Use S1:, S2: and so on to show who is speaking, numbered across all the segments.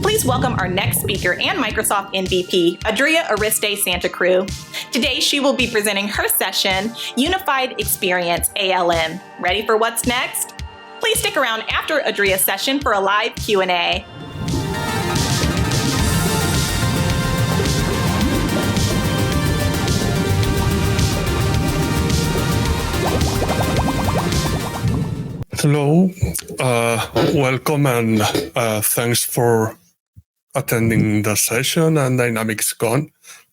S1: Please welcome our next speaker and Microsoft MVP, Adrià Ariste Santacreu. Today, she will be presenting her session, Unified Experience ALM. Ready for what's next? Please stick around after Adrià's session for a live Q&A.
S2: Hello, welcome, and thanks for attending the session and DynamicsCon.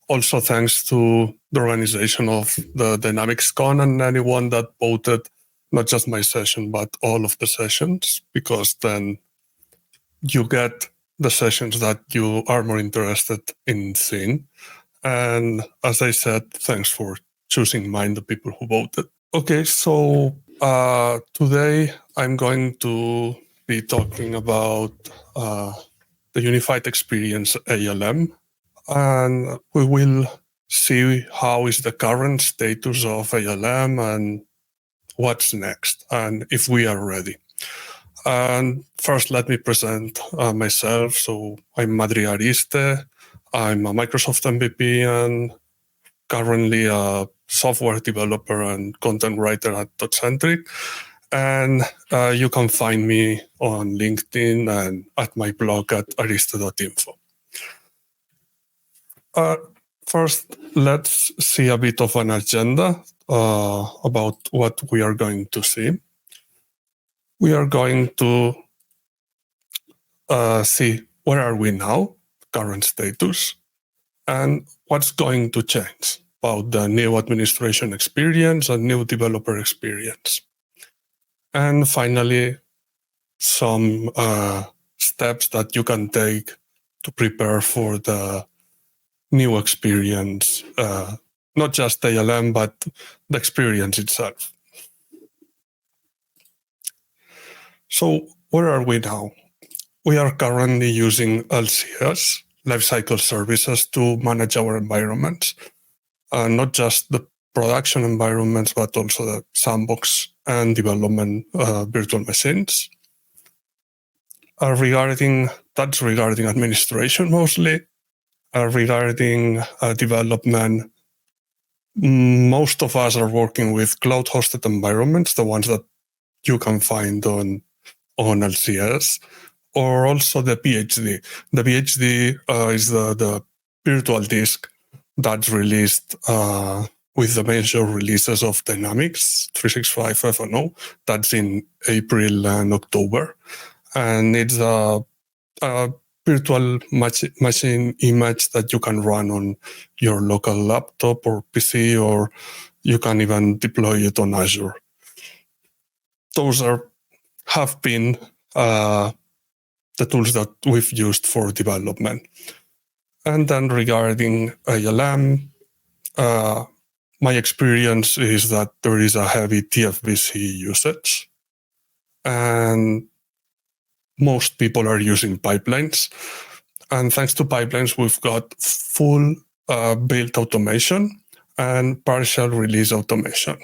S2: Also, thanks to the organization of the DynamicsCon and anyone that voted not just my session, but all of the sessions, because then you get the sessions that you are more interested in seeing. And as I said, thanks for choosing mine, the people who voted. Okay, so today I'm going to be talking about the Unified Experience ALM, and we will see how is the current status of ALM and what's next, and if we are ready. And first, let me present myself. So I'm Adrià Ariste. I'm a Microsoft MVP and currently a software developer and content writer at Centric. And you can find me on LinkedIn and at my blog at ariste.info. First, let's see a bit of an agenda about what we are going to see. We are going to see where are we now, current status, and what's going to change about the new administration experience and new developer experience. And finally, some steps that you can take to prepare for the new experience, not just ALM, but the experience itself. So where are we now? We are currently using LCS, Lifecycle Services, to manage our environments, not just the production environments, but also the sandbox and development virtual machines. Regarding administration mostly. Regarding development, most of us are working with cloud-hosted environments, the ones that you can find on LCS, or also the PhD. The PhD is the virtual disk that's released with the major releases of Dynamics 365 F&O. That's in April and October. And it's a virtual machine image that you can run on your local laptop or PC, or you can even deploy it on Azure. Those have been the tools that we've used for development. And then regarding ALM, my experience is that there is a heavy TFVC usage, and most people are using pipelines. And thanks to pipelines, we've got full build automation and partial release automation.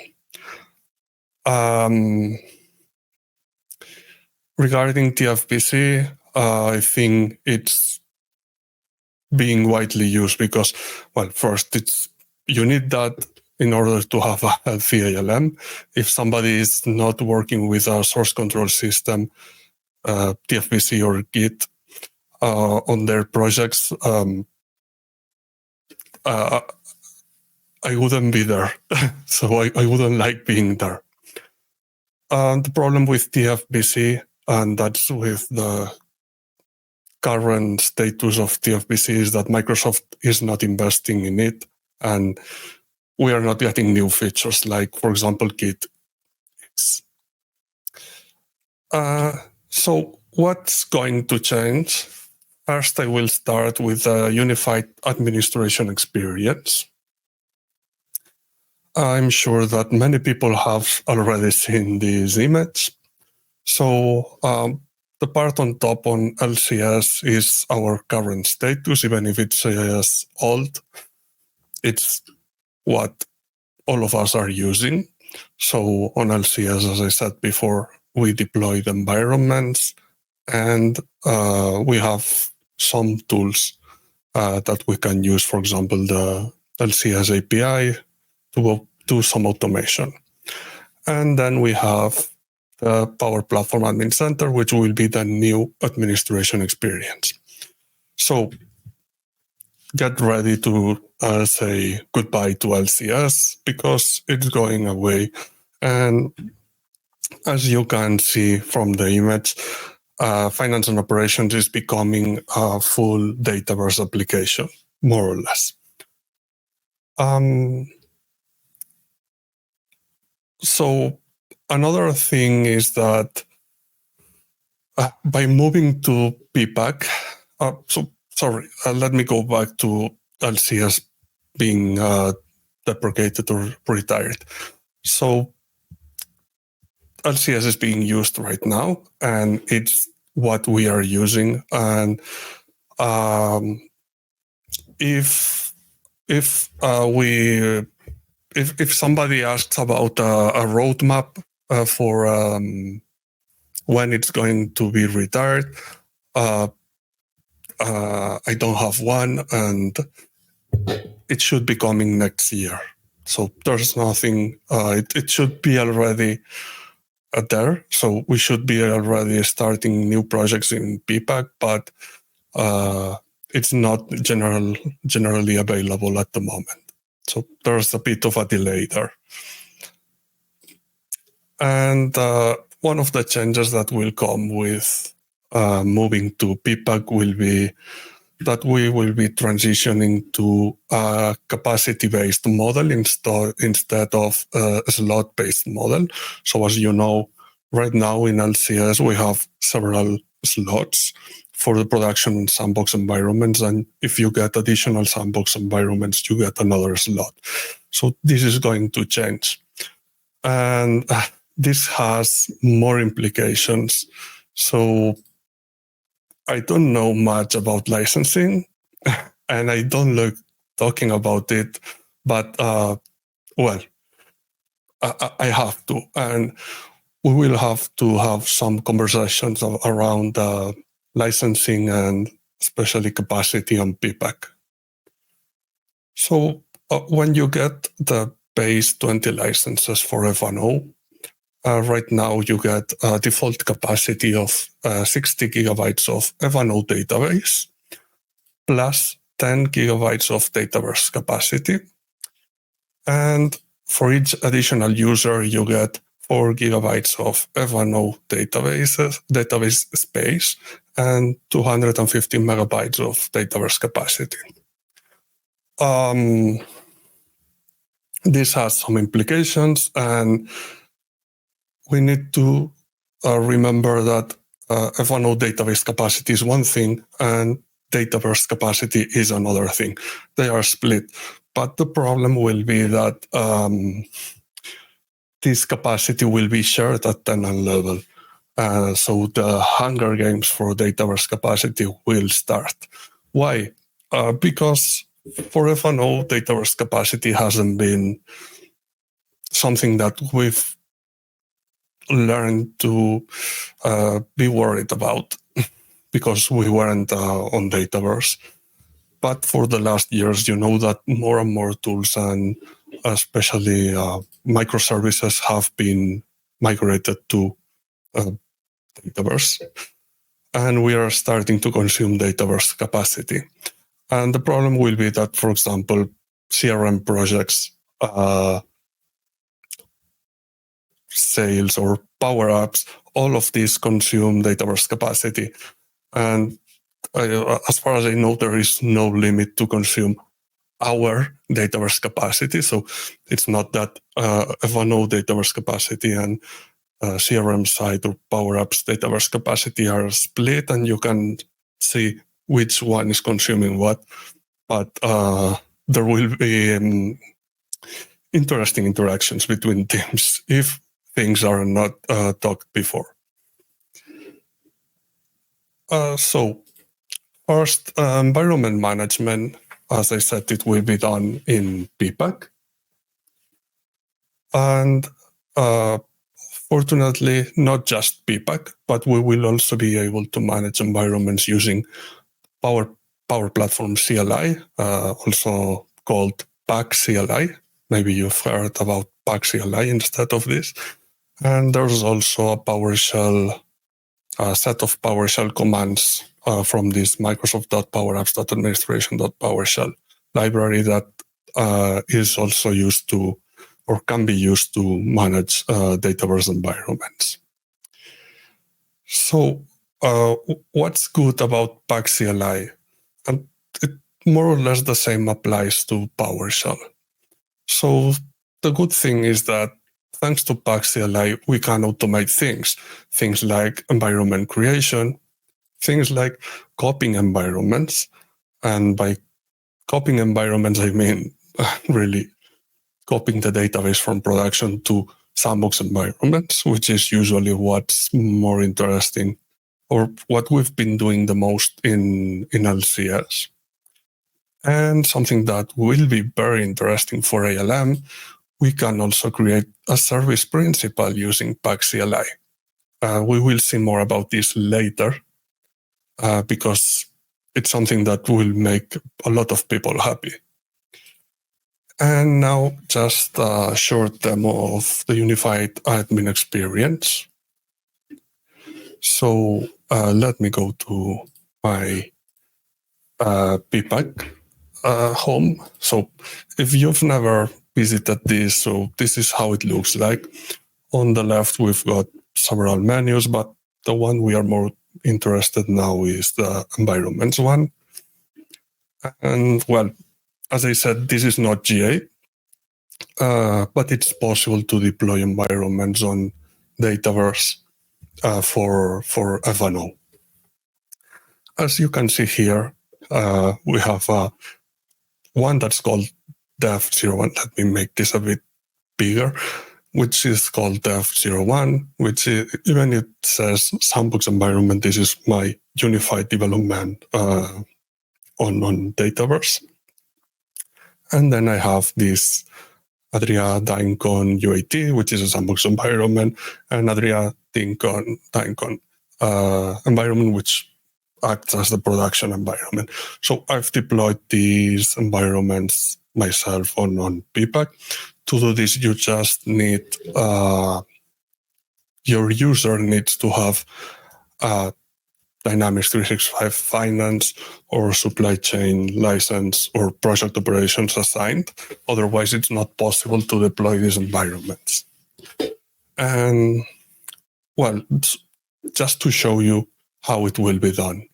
S2: Regarding TFVC, I think it's being widely used because, well, first, you need that in order to have a healthy ALM. If somebody is not working with a source control system, TFVC or Git on their projects, I wouldn't be there. So I wouldn't like being there. The problem with TFVC, and that's with the current status of TFVC, is that Microsoft is not investing in it, and we are not getting new features like, for example, Git. So what's going to change? First, I will start with a unified administration experience. I'm sure that many people have already seen this image. So the part on top on LCS is our current status, even if it says old. It's what all of us are using. So on LCS, as I said before, we deploy the environments And we have some tools that we can use, for example, the LCS API to do some automation. And then we have the Power Platform Admin Center, which will be the new administration experience. So get ready to say goodbye to LCS because it's going away. And as you can see from the image, finance and operations is becoming a full Dataverse application, more or less. So another thing is that by moving to PPAC, let me go back to LCS being deprecated or retired. So LCS is being used right now, and it's what we are using. And if somebody asks about a roadmap for when it's going to be retired, I don't have one, and it should be coming next year. So there's nothing. It should be already there. So we should be already starting new projects in PPAC, but it's not generally available at the moment. So there's a bit of a delay there. And one of the changes that will come with moving to PPAC will be that we will be transitioning to a capacity-based model instead of a slot-based model. So as you know, right now in LCS, we have several slots for the production and sandbox environments. And if you get additional sandbox environments, you get another slot. So this is going to change. And this has more implications. So I don't know much about licensing, and I don't like talking about it, but I have to. And we will have to have some conversations around licensing and especially capacity on PPAC. So when you get the base 20 licenses for F&O, right now you get a default capacity of 60 gigabytes of F&O database plus 10 gigabytes of Dataverse capacity. And for each additional user, you get 4 gigabytes of F&O database space and 250 megabytes of Dataverse capacity. This has some implications, and we need to remember that F&O database capacity is one thing and Dataverse capacity is another thing. They are split. But the problem will be that this capacity will be shared at tenant level. So the Hunger Games for Dataverse capacity will start. Why? Because for F&O, Dataverse capacity hasn't been something that we've learned to be worried about because we weren't on Dataverse. But for the last years, you know that more and more tools and especially microservices have been migrated to Dataverse. And we are starting to consume Dataverse capacity. And the problem will be that, for example, CRM projects, sales or power apps, all of these consume Dataverse capacity. And as far as I know, there is no limit to consume our Dataverse capacity. So it's not that F&O Dataverse capacity and CRM side or Power Apps Dataverse capacity are split, and you can see which one is consuming what. But there will be interesting interactions between teams if things are not talked before. So first, environment management, as I said, it will be done in PPAC. And Fortunately, not just PPAC, but we will also be able to manage environments using Power Platform CLI, also called PAC CLI. Maybe you've heard about PAC CLI instead of this. And there's also a PowerShell, a set of PowerShell commands from this Microsoft.PowerApps.administration.PowerShell library that is also used to, or can be used to manage Dataverse environments. So what's good about PAC CLI? And it more or less the same applies to PowerShell. So the good thing is that thanks to PAC CLI, we can automate things like environment creation, things like copying environments. And by copying environments, I mean really copying the database from production to sandbox environments, which is usually what's more interesting or what we've been doing the most in LCS. And something that will be very interesting for ALM, we can also create a service principal using PAC CLI. We will see more about this later because it's something that will make a lot of people happy. And now just a short demo of the unified admin experience. So let me go to my PPAC home. So if you've never visited this, so this is how it looks like. On the left, we've got several menus, but the one we are more interested now is the environments one. And well, as I said, this is not GA, but it's possible to deploy environments on Dataverse for FNO. As you can see here, we have one that's called dev01. Let me make this a bit bigger, which is called dev01, which is, even it says sandbox environment, this is my unified development on Dataverse. And then I have this Adrià DynamicsCon UAT, which is a sandbox environment, and Adrià DynamicsCon environment, which acts as the production environment. So I've deployed these environments myself on PPAC. To do this, you just need, your user needs to have Dynamics 365 Finance or supply chain license or project operations assigned. Otherwise, it's not possible to deploy these environments. And well, just to show you how it will be done.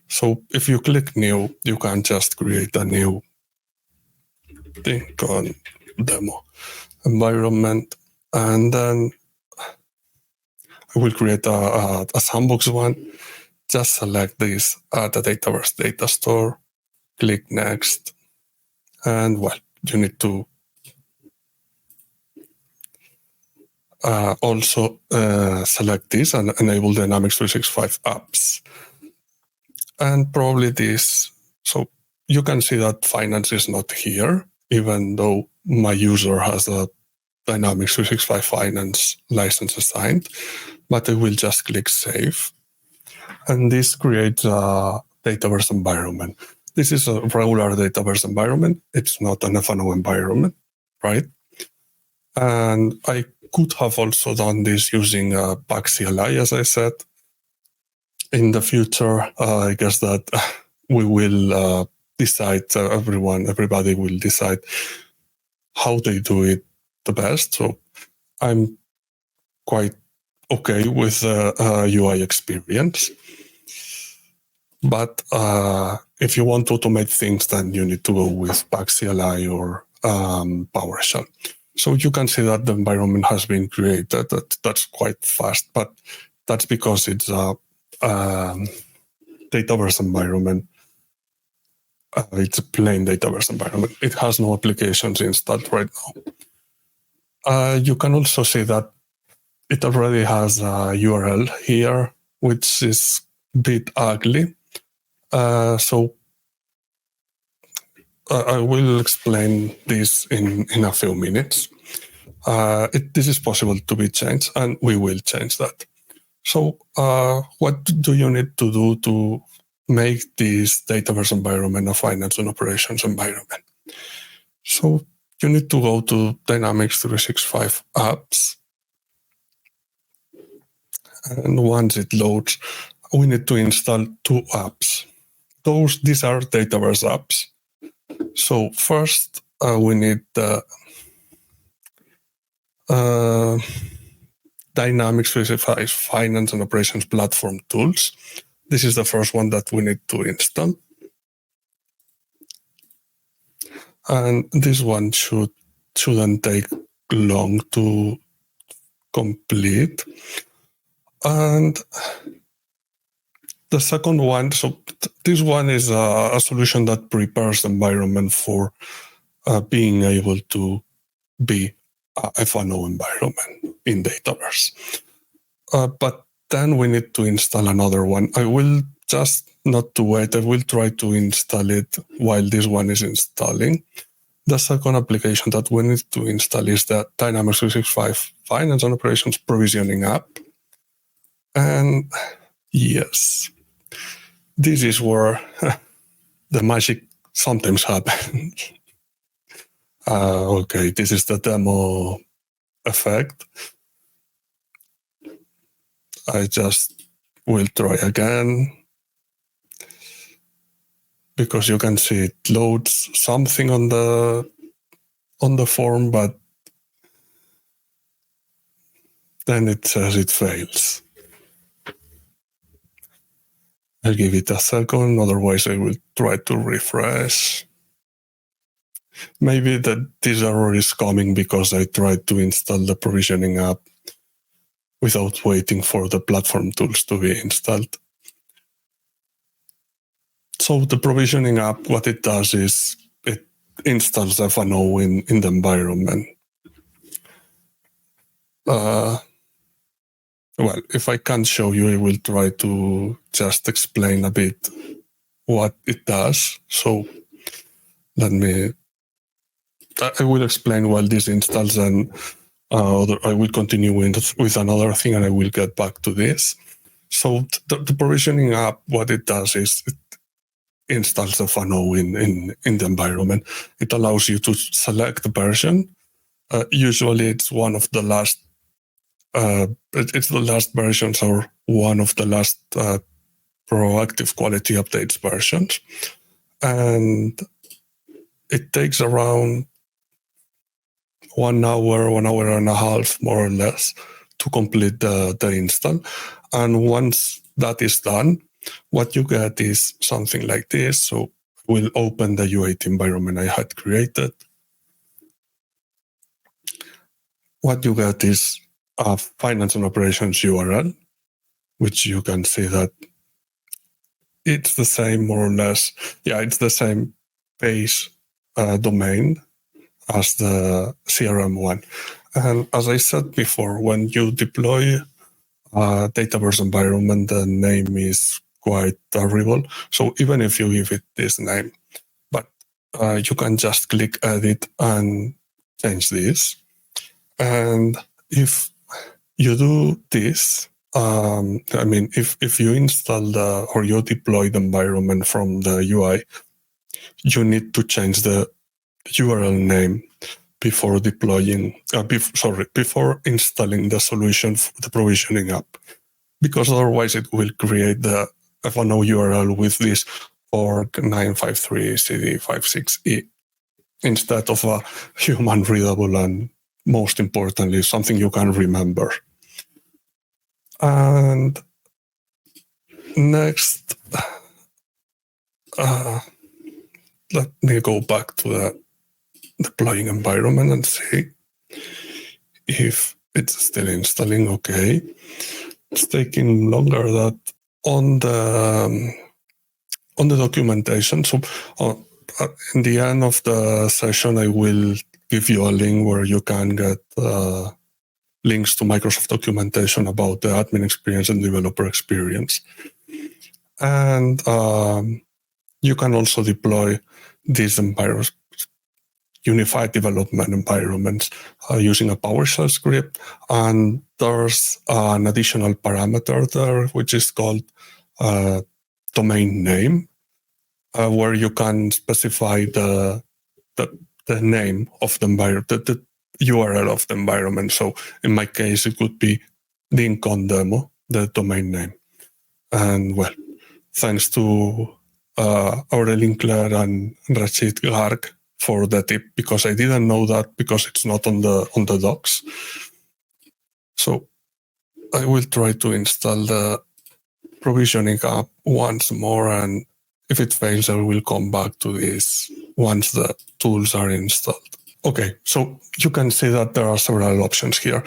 S2: So if you click new, you can just create a new DynamicsCon demo environment. And then I will create a sandbox one. Just select this at the Dataverse data store, click next, and well, you need to also select this and enable Dynamics 365 apps. And probably this, so you can see that finance is not here, even though my user has a Dynamics 365 Finance license assigned, but I will just click Save. And this creates a Dataverse environment. This is a regular Dataverse environment. It's not an FNO environment, right? And I could have also done this using PAC CLI, as I said. In the future, I guess that we will decide, everybody will decide how they do it the best. So I'm quite okay with the UI experience. But if you want to automate things, then you need to go with PAC CLI or PowerShell. So you can see that the environment has been created. That's quite fast, but that's because it's a Dataverse environment. It's a plain Dataverse environment. It has no applications installed right now. You can also see that it already has a URL here, which is a bit ugly. So I will explain this in a few minutes. this is possible to be changed, and we will change that. So what do you need to do to make this Dataverse environment a finance and operations environment? So you need to go to Dynamics 365 apps. And once it loads, we need to install 2 apps. These are Dataverse apps. So first, we need the Dynamics 365 Finance and Operations Platform Tools. This is the first one that we need to install. And this one shouldn't take long to complete. And the second one, so this one is a solution that prepares the environment for being able to be a F&O environment in Dataverse. But then we need to install another one. I will just not to wait. I will try to install it while this one is installing. The second application that we need to install is the Dynamics 365 Finance and Operations Provisioning app. And yes, this is where the magic sometimes happens. Okay, this is the demo effect. I just will try again, because you can see it loads something on the form, but then it says it fails. I'll give it a second, otherwise I will try to refresh. Maybe that this error is coming because I tried to install the provisioning app without waiting for the platform tools to be installed. So the provisioning app, what it does is it installs F&O in the environment. Well, if I can't show you, I will try to just explain a bit what it does. So I will explain while this installs, and I will continue with another thing, and I will get back to this. So the provisioning app, what it does is it installs the F&O in the environment. It allows you to select the version. Usually it's one of the last, it's the last versions or one of the last proactive quality updates versions. And it takes around 1 hour and a half, more or less, to complete the install. And once that is done, what you get is something like this. So we'll open the U8 environment I had created. What you get is a finance and operations URL, which you can see that it's the same, more or less. Yeah, it's the same base domain as the CRM one. And as I said before, when you deploy a Dataverse environment, the name is quite terrible. So even if you give it this name, but you can just click edit and change this. And if you do this, if you install or you deploy the environment from the UI, you need to change the URL name before deploying, before installing the solution for the provisioning app, because otherwise it will create the F&O URL with this org 953 CD56E instead of a human readable and, most importantly, something you can remember. And next, let me go back to the deploying environment and see if it's still installing. Okay, it's taking longer than on the documentation. So in the end of the session, I will give you a link where you can get links to Microsoft documentation about the admin experience and developer experience. And you can also deploy these environments. unified development environments using a PowerShell script. And there's an additional parameter there, which is called domain name, where you can specify the name of the environment, the URL of the environment. So in my case, it would be DynCon demo, the domain name. And well, thanks to Aurelien Claire and Rachid Garg for the tip, because I didn't know that because it's not on the docs. So I will try to install the provisioning app once more, and if it fails, I will come back to this once the tools are installed. Okay, so you can see that there are several options here.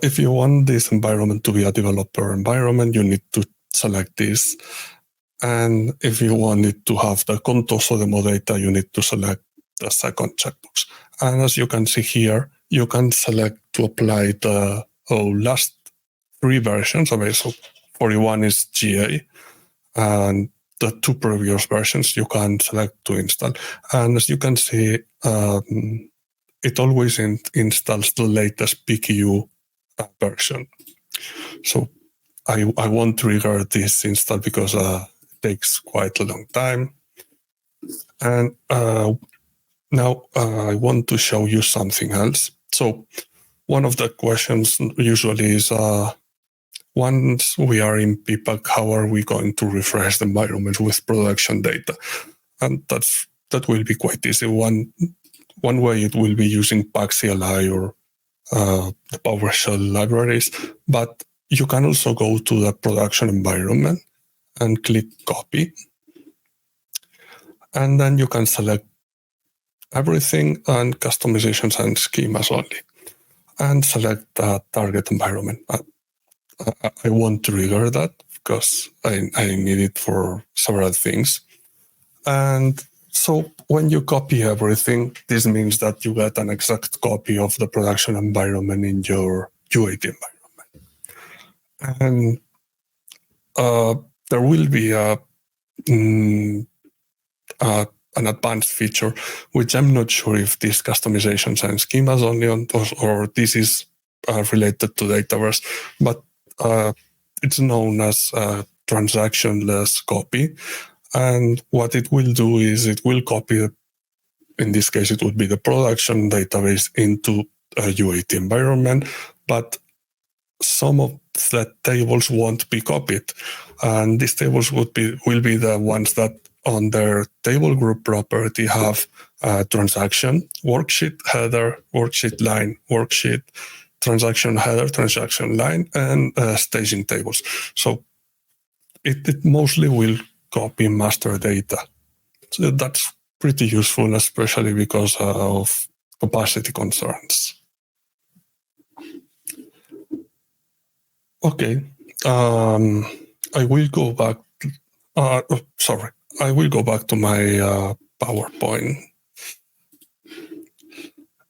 S2: If you want this environment to be a developer environment, you need to select this. And if you want it to have the contours of demo data, you need to select the second checkbox. And as you can see here, you can select to apply the last 3 versions of it. So 41 is GA, and the 2 previous versions you can select to install. And as you can see, it always installs the latest PKU version. So I won't trigger this install because it takes quite a long time. And now I want to show you something else. So one of the questions usually is, once we are in PPAC, how are we going to refresh the environment with production data? And that will be quite easy. One way it will be using Pack CLI or the PowerShell libraries, but you can also go to the production environment and click copy. And then you can select everything and customizations and schemas only, and select the target environment. I won't trigger that because I need it for several things. And so when you copy everything, this means that you get an exact copy of the production environment in your UAT environment. And there will be an advanced feature, which I'm not sure if this customizations and schemas only on those, or this is related to Dataverse, but it's known as transactionless copy. And what it will do is it will copy, in this case, it would be the production database into a UAT environment, but some of the tables won't be copied. And these tables will be the ones that on their table group property have transaction, worksheet header, worksheet line, worksheet, transaction header, transaction line, and staging tables. So it mostly will copy master data. So that's pretty useful, especially because of capacity concerns. Okay, I will go back. I will go back to my PowerPoint.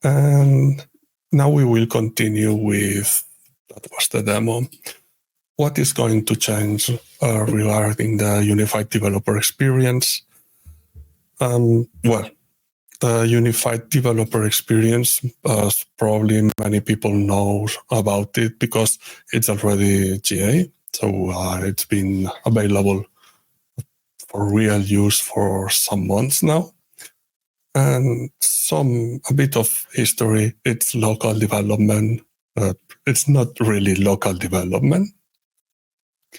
S2: And now we will continue with, that was the demo. What is going to change regarding the unified developer experience? Well, the unified developer experience, probably many people know about it because it's already GA. So it's been available for real use for some months now. And a bit of history, it's local development. It's not really local development.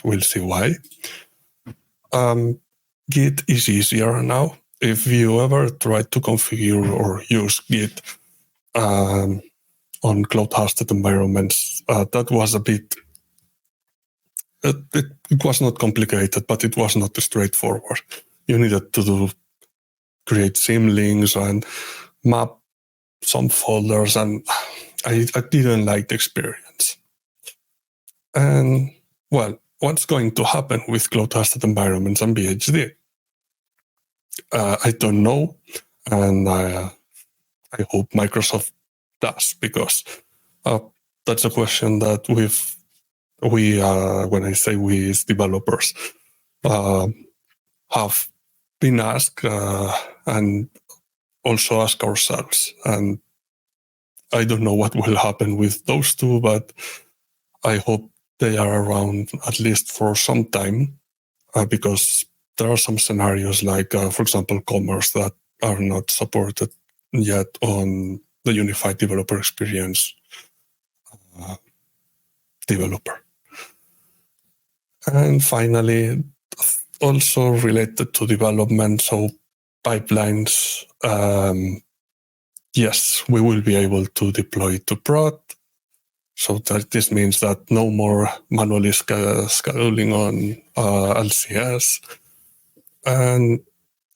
S2: We'll see why. Git is easier now. If you ever try to configure or use Git on cloud-hosted environments, that was a bit, it was not complicated, but it was not straightforward. You needed to create symlinks and map some folders, and I didn't like the experience. And well, what's going to happen with cloud-hosted environments and BHD? I don't know, and I hope Microsoft does, because that's a question that we when I say we as developers have been asked, and also ask ourselves. And I don't know what will happen with those two, but I hope they are around at least for some time, because there are some scenarios like, for example, commerce that are not supported yet on the unified developer experience developer. And finally, also related to development, so pipelines, yes, we will be able to deploy to prod. So that this means that no more manually scheduling on LCS. And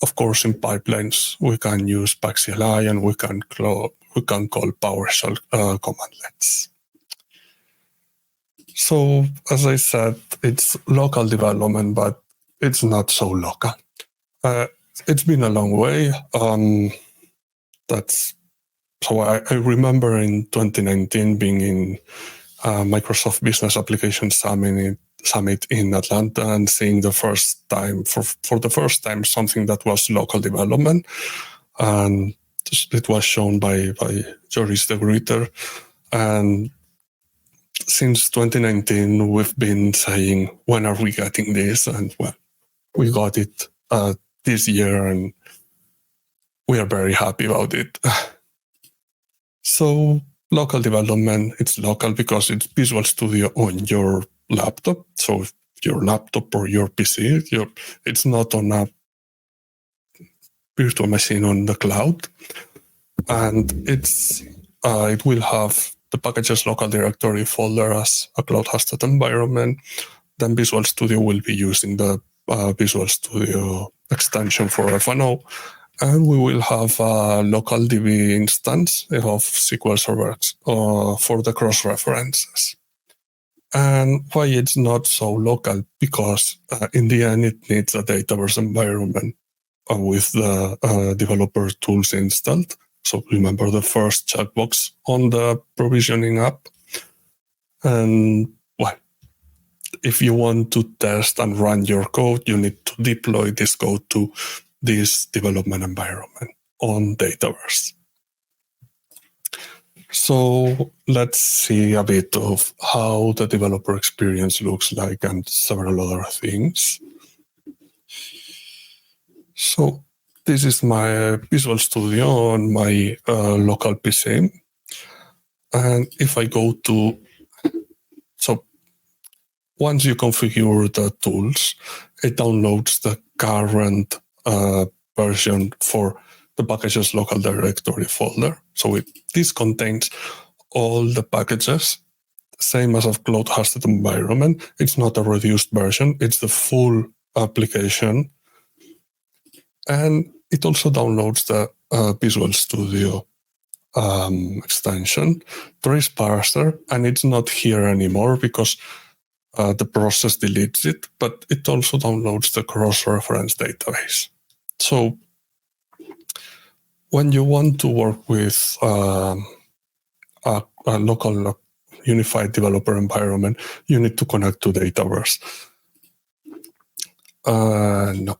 S2: of course, in pipelines, we can use CLI and we can call PowerShell commandlets. So as I said, it's local development, but it's not so local. It's been a long way. So I remember in 2019 being in Microsoft Business Application Summit in Atlanta and seeing the first time, for the first time, something that was local development. And it was shown by Joris de Gruyter. And since 2019, we've been saying, when are we getting this? And well, we got it this year, and we are very happy about it. So local development, it's local because it's Visual Studio on your laptop. So if your laptop or your PC, it's not on a virtual machine on the cloud. And it will have the packages local directory folder as a cloud-hosted environment. Then Visual Studio will be using the Visual Studio extension for FNO. And we will have a local DB instance of SQL Server for the cross-references. And why it's not so local? Because in the end, it needs a Dataverse environment with the developer tools installed. So remember the first checkbox on the provisioning app. And well, if you want to test and run your code, you need to deploy this code to this development environment on Dataverse. So let's see a bit of how the developer experience looks like and several other things. So this is my Visual Studio on my local PC. And if I go to, so once you configure the tools, it downloads the current version for the packages local directory folder. So this contains all the packages, same as a cloud-hosted environment. It's not a reduced version. It's the full application. And it also downloads the Visual Studio extension. There is parser, and it's not here anymore because the process deletes it, but it also downloads the cross-reference database. So when you want to work with a local unified developer environment, you need to connect to Dataverse. No,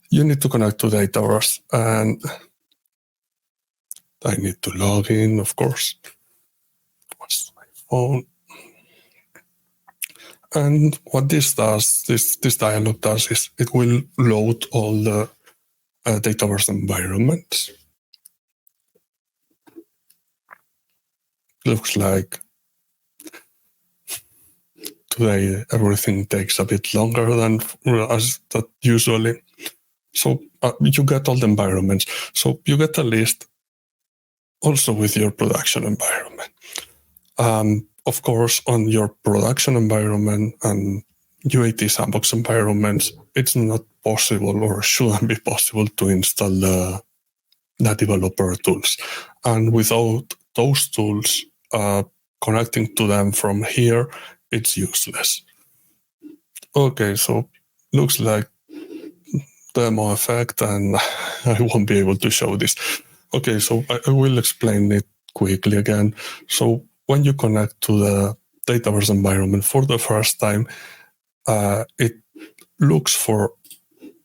S2: you need to connect to Dataverse, and I need to log in, of course. What's my phone? And what this does, this dialog does, is it will load all the Dataverse environments. Looks like today everything takes a bit longer than as that usually. So you get all the environments. So you get a list also with your production environment. Of course, on your production environment and UAT sandbox environments, it's not possible or shouldn't be possible to install the developer tools. And without those tools, connecting to them from here, it's useless. Okay, so looks like demo effect, and I won't be able to show this. Okay, so I will explain it quickly again. So when you connect to the Dataverse environment for the first time, it looks for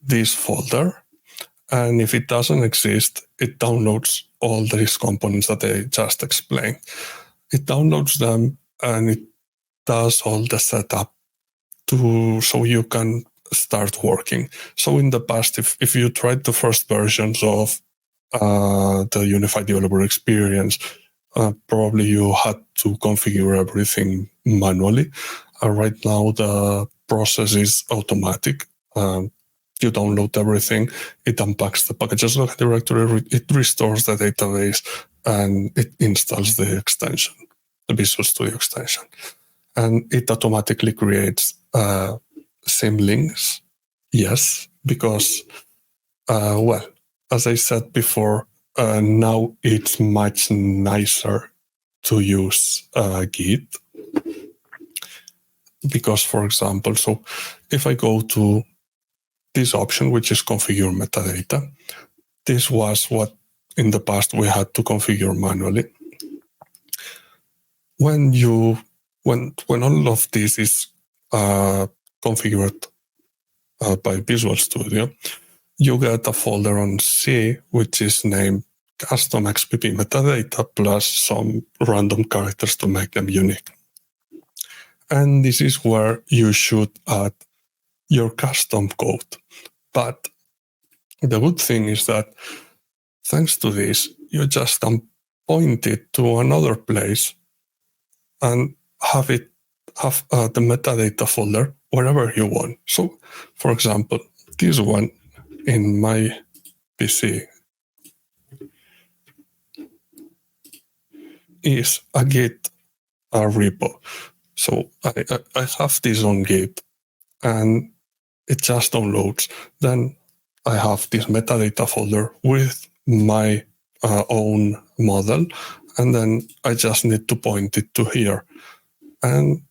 S2: this folder, And if it doesn't exist, it downloads all these components that I just explained. It downloads them and it does all the setup so you can start working. So in the past, if you tried the first versions of the Unified Developer Experience, probably you had to configure everything manually. Right now, the process is automatic. You download everything, it unpacks the packages log directory, it restores the database, and it installs the extension, the Visual Studio extension. And it automatically creates symlinks. Yes, because, as I said before, now it's much nicer to use Git. Because, for example, so if I go to this option, which is configure metadata, this was what in the past we had to configure manually. When all of this is configured by Visual Studio, you get a folder on C, which is named custom XPP metadata plus some random characters to make them unique. And this is where you should add your custom code. But the good thing is that thanks to this, you just can point it to another place and have the metadata folder wherever you want. So, for example, this one in my PC is a Git repo. So I have this on Git and it just downloads. Then I have this metadata folder with my own model, and then I just need to point it to here. And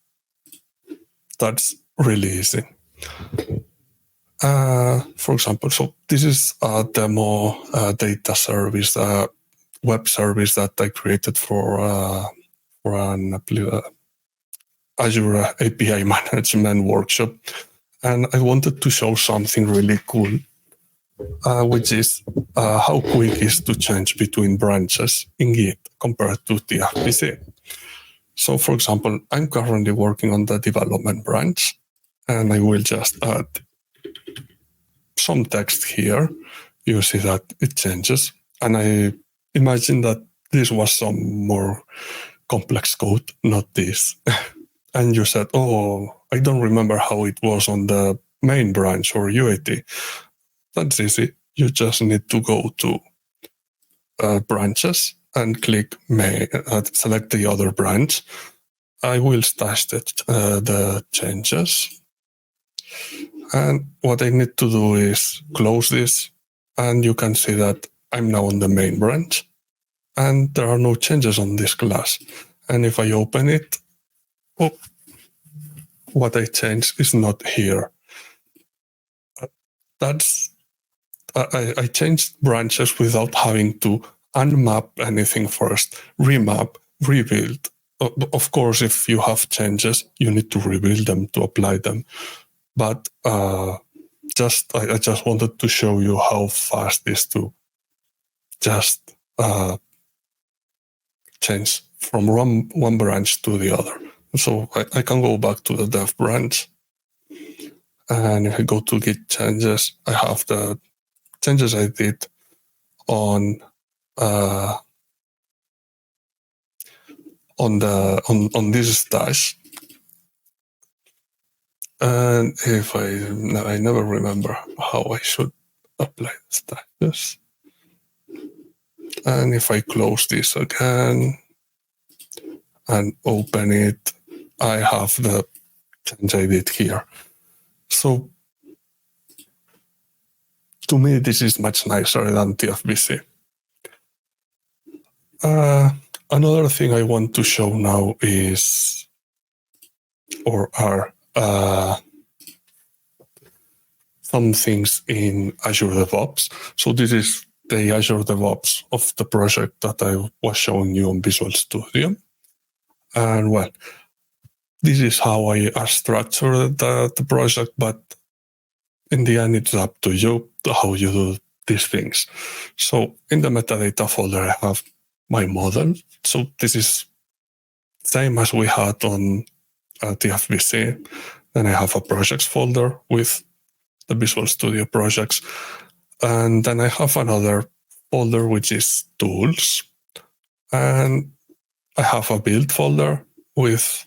S2: that's really easy. For example, so this is a demo data service, web service that I created for an Azure API management workshop. And I wanted to show something really cool, which is how quick it is to change between branches in Git compared to TFVC. So, for example, I'm currently working on the development branch, and I will just add some text here. You see that it changes. And I imagine that this was some more complex code, not this. And you said, oh, I don't remember how it was on the main branch or UAT. That's easy. You just need to go to branches and click select the other branch. I will stash the changes. And what I need to do is close this, and you can see that I'm now on the main branch, and there are no changes on this class. And if I open it, what I changed is not here. I changed branches without having to unmap anything first, remap, rebuild. Of course, if you have changes, you need to rebuild them to apply them. But I just wanted to show you how fast it is to just change from one branch to the other. So I can go back to the dev branch, and if I go to Git changes, I have the changes I did on this stash. And if I never remember how I should apply the stashes. And if I close this again and open it, I have the change I did here. So to me, this is much nicer than TFVC. Another thing I want to show now is, are some things in Azure DevOps. So this is the Azure DevOps of the project that I was showing you on Visual Studio. And well, this is how I structured the project, but in the end, it's up to you how you these things. So in the metadata folder, I have my model. So this is same as we had on TFVC. Then I have a projects folder with the Visual Studio projects. And then I have another folder, which is tools. And I have a build folder with,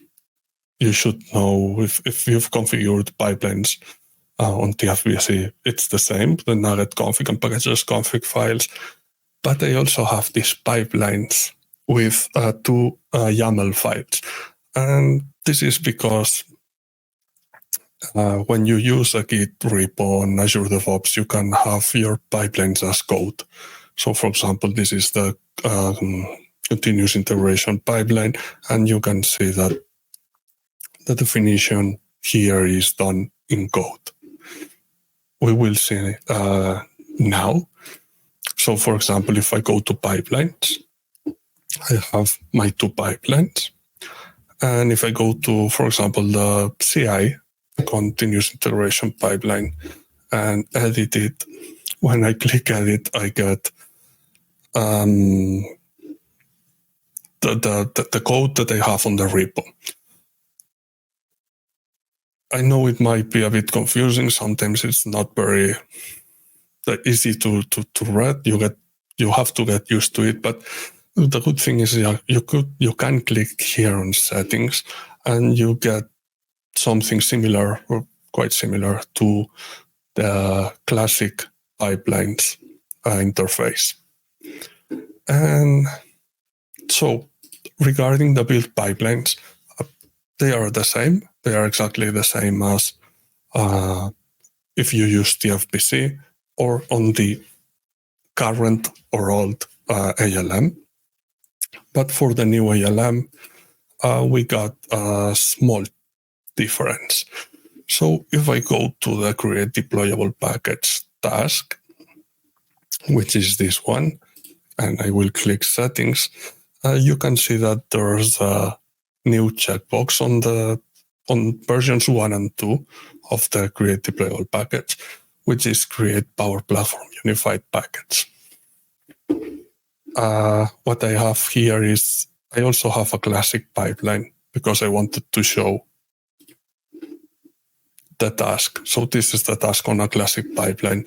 S2: you should know if you've configured pipelines on TFVC, it's the same, the nugget config and packages config files. But I also have these pipelines with 2 YAML files. And this is because when you use a Git repo on Azure DevOps, you can have your pipelines as code. So for example, this is the continuous integration pipeline, and you can see that the definition here is done in code. We will see now. So for example, if I go to pipelines, I have my 2 pipelines. And if I go to, for example, the CI, continuous integration pipeline, and edit it, when I click edit, I get the code that I have on the repo. I know it might be a bit confusing. Sometimes it's not very easy to read. You have to get used to it. But the good thing is you can click here on settings, and you get something similar or quite similar to the classic pipelines interface. And so regarding the build pipelines, they are the same. They are exactly the same as if you use TFVC or on the current or old ALM. But for the new ALM, we got a small difference. So if I go to the create deployable package task, which is this one, and I will click settings, you can see that there's a new checkbox on versions 1 and 2 of the create deployable package, which is create Power Platform unified package. What I have here is I also have a classic pipeline because I wanted to show the task. So this is the task on a classic pipeline.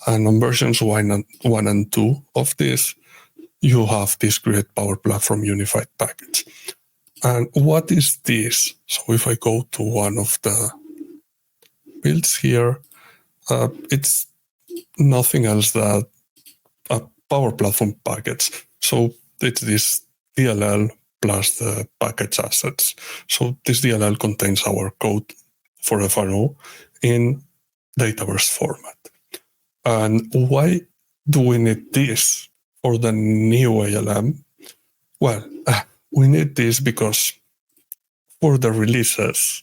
S2: And on versions 1 and 2 of this, you have this create Power Platform unified package. And what is this? So if I go to one of the builds here, it's nothing else than a Power Platform package. So it's this DLL plus the package assets. So this DLL contains our code for FNO in Dataverse format. And why do we need this for the new ALM? Well, we need this because for the releases,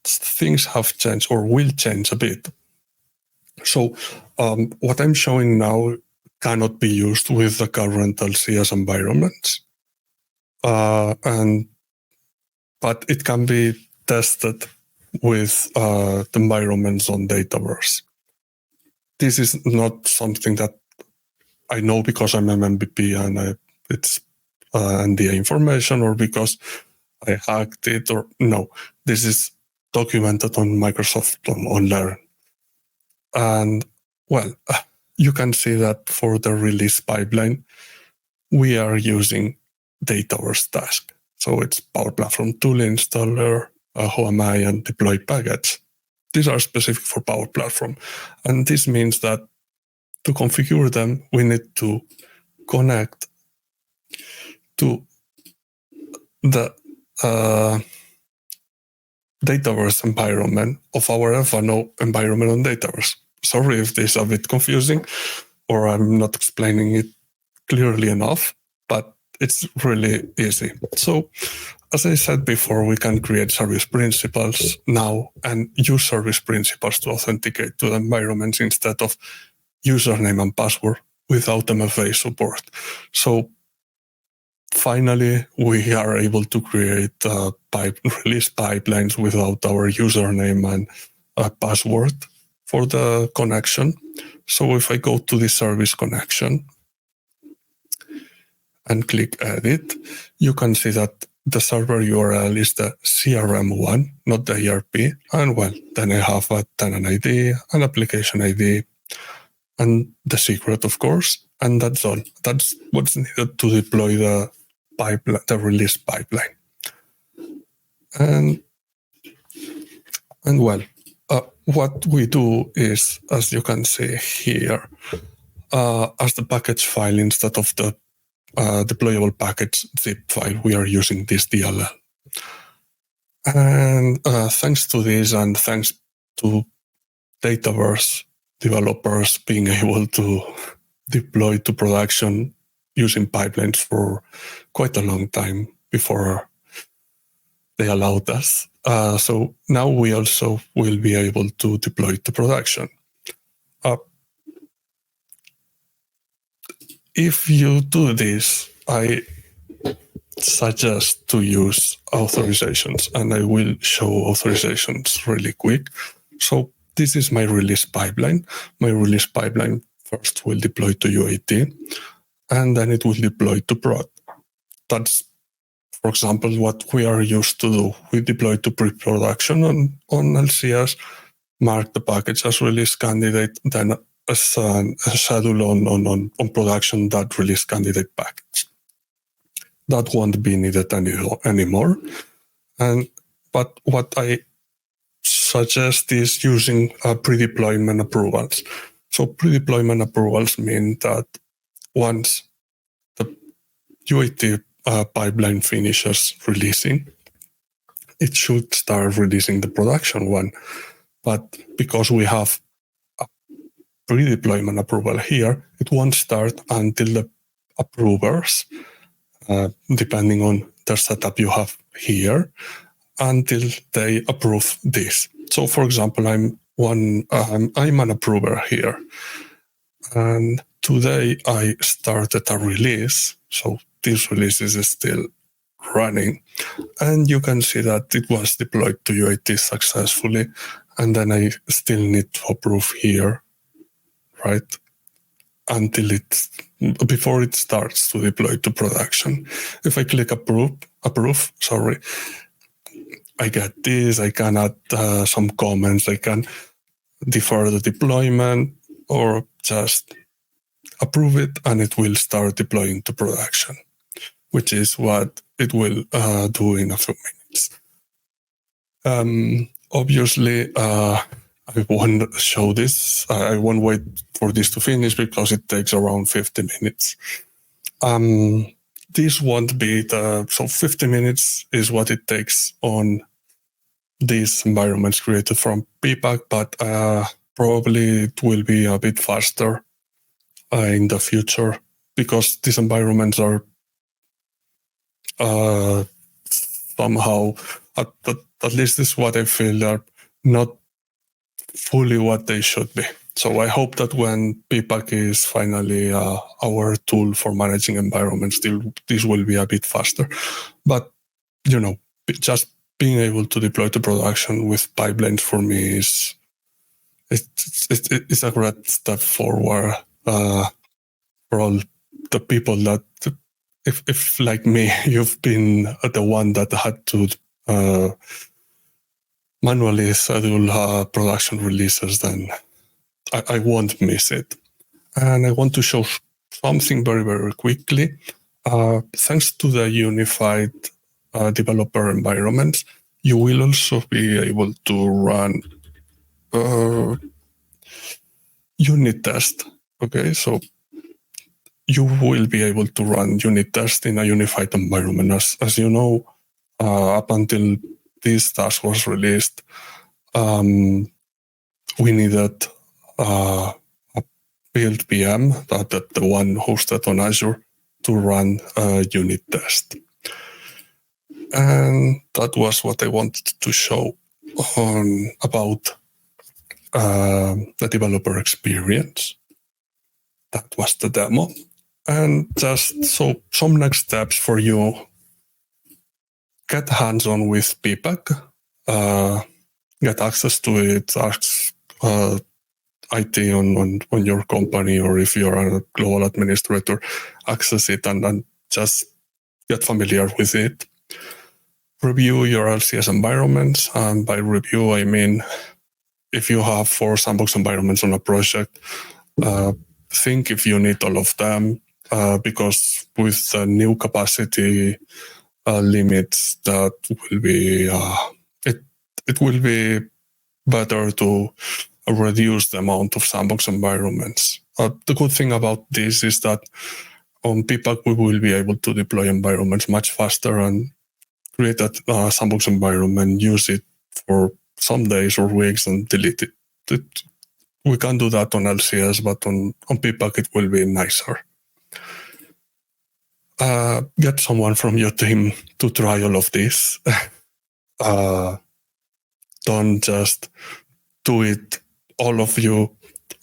S2: things have changed or will change a bit. So what I'm showing now cannot be used with the current LCS environments. But it can be tested with the environments on Dataverse. This is not something that I know because I'm an MVP and it's NDA information or because I hacked it or no. This is documented on Microsoft on Learn. And well, you can see that for the release pipeline, we are using Dataverse task. So it's Power Platform tool installer, HOMI, and deploy package. These are specific for Power Platform. And this means that to configure them, we need to connect to the Dataverse environment of our FNO environment on Dataverse. Sorry if this is a bit confusing or I'm not explaining it clearly enough, but it's really easy. So, as I said before, we can create service principals now and use service principals to authenticate to the environments instead of username and password without MFA support. So, finally, we are able to create release pipelines without our username and password for the connection. So if I go to the service connection and click edit, you can see that the server URL is the CRM one, not the ERP. And well, then I have a tenant ID, an application ID, and the secret, of course. And that's all. That's what's needed to deploy the pipeline, the release pipeline. And well, what we do is, as you can see here, as the package file instead of the deployable package zip file, we are using this DLL. And thanks to this, and thanks to Dataverse developers being able to deploy to production using pipelines for quite a long time before they allowed us. So now we also will be able to deploy to production. If you do this, I suggest to use authorizations, and I will show authorizations really quick. So this is my release pipeline. My release pipeline first will deploy to UAT, and then it will deploy to prod. That's, for example, what we are used to do. We deploy to pre-production on LCS, mark the package as release candidate, then assign a schedule on production that release candidate package. That won't be needed anymore. But what I suggest is using pre-deployment approvals. So pre-deployment approvals mean that once the UAT pipeline finishes releasing, it should start releasing the production one. But because we have a pre-deployment approval here, it won't start until the approvers, depending on the setup you have here, until they approve this. So, for example, I'm an approver here, and today I started a release. So this release is still running, and you can see that it was deployed to UAT successfully, and then I still need to approve here, right? Until before it starts to deploy to production. If I click approve, I get this. I can add some comments. I can defer the deployment or just approve it, and it will start deploying to production, which is what it will do in a few minutes. Obviously, I won't show this. I won't wait for this to finish because it takes around 50 minutes. This won't be so 50 minutes is what it takes on these environments created from PPAC, but probably it will be a bit faster in the future because these environments are somehow, at least this is what I feel, they're not fully what they should be. So I hope that when PPAC is finally our tool for managing environments, this will be a bit faster. But, just being able to deploy to production with pipelines for me is a great step forward for all the people that, if like me, you've been the one that had to manually schedule production releases, then I won't miss it. And I want to show something very, very quickly. Thanks to the unified developer environments, you will also be able to run unit test. Okay, so you will be able to run unit test in a unified environment. As you know, up until this task was released, we needed a build VM, the one hosted on Azure, to run a unit test. And that was what I wanted to show about the developer experience. That was the demo. And just so some next steps for you: get hands-on with PPAC, get access to it, IT on your company, or if you're a global administrator, access it and just get familiar with it. Review your LCS environments. And by review, I mean, if you have 4 sandbox environments on a project, think if you need all of them, because with the new capacity limits, that will be it will be better to reduce the amount of sandbox environments. The good thing about this is that on PPAC we will be able to deploy environments much faster and create a sandbox environment, use it for some days or weeks, and delete it. We can do that on LCS, but on PPAC it will be nicer. Get someone from your team to try all of this. Don't just do it all of you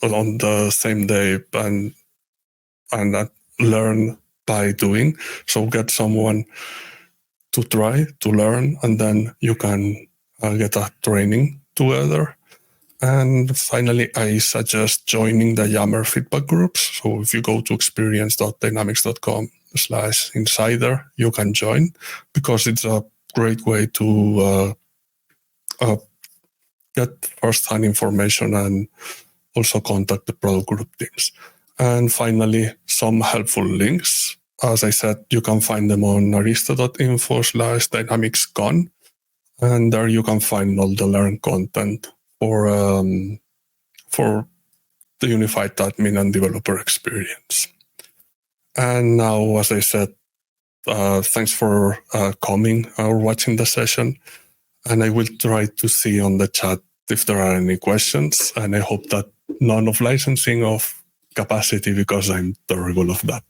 S2: on the same day and learn by doing. So get someone to try, to learn, and then you can get a training together. And finally, I suggest joining the Yammer feedback groups. So if you go to experience.dynamics.com/insider, you can join, because it's a great way to get first-hand information and also contact the product group teams. And finally, some helpful links. As I said, you can find them on ariste.info/DynamicsCon. And there you can find all the learn content for the unified admin and developer experience. And now, as I said, thanks for coming or watching the session. And I will try to see on the chat if there are any questions. And I hope that none of licensing of capacity, because I'm terrible of that.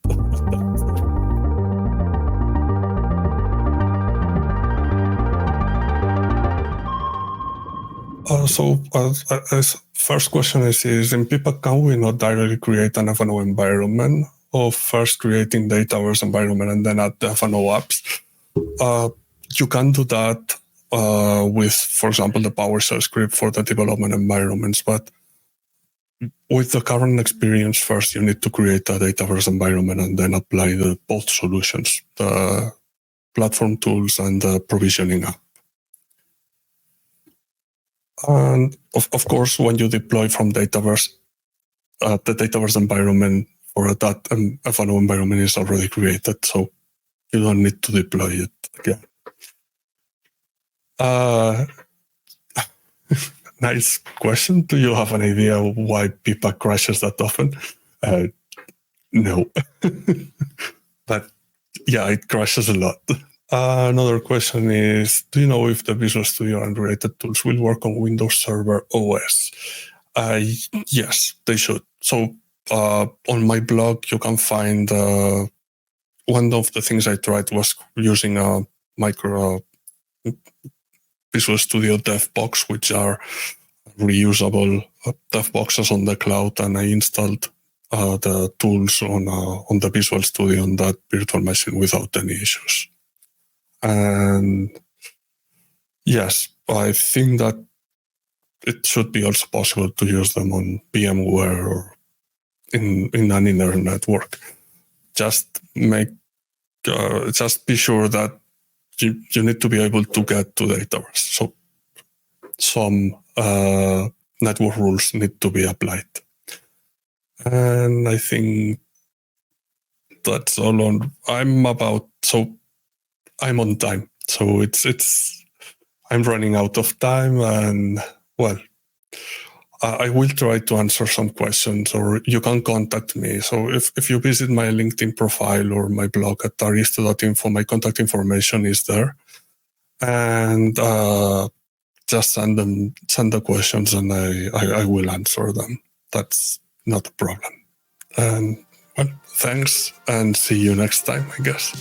S2: First question is in PPAC, can we not directly create an FNO environment, of first creating Dataverse environment and then add the FNO apps? You can do that with, for example, the PowerShell script for the development environments. But with the current experience, first you need to create a Dataverse environment and then apply both solutions, the platform tools and the provisioning app. And of course, when you deploy from Dataverse, the Dataverse environment for that FNO environment is already created, so you don't need to deploy it again. Nice question. Do you have an idea why PPAC crashes that often? No. But yeah, it crashes a lot. Another question is, do you know if the Visual Studio and related tools will work on Windows Server OS? Yes, they should. So on my blog, you can find one of the things I tried was using a micro Visual Studio dev box, which are reusable dev boxes on the cloud, and I installed the tools on the Visual Studio on that virtual machine without any issues. And yes, I think that it should be also possible to use them on VMware or in an inner network. Just be sure that you need to be able to get to Dataverse. So some network rules need to be applied. And I think that's all on. I'm on time. So I'm running out of time, and well, I will try to answer some questions, or you can contact me. So if you visit my LinkedIn profile or my blog at ariste.info, my contact information is there. And just send the questions and I will answer them. That's not a problem. And well, thanks, and see you next time, I guess.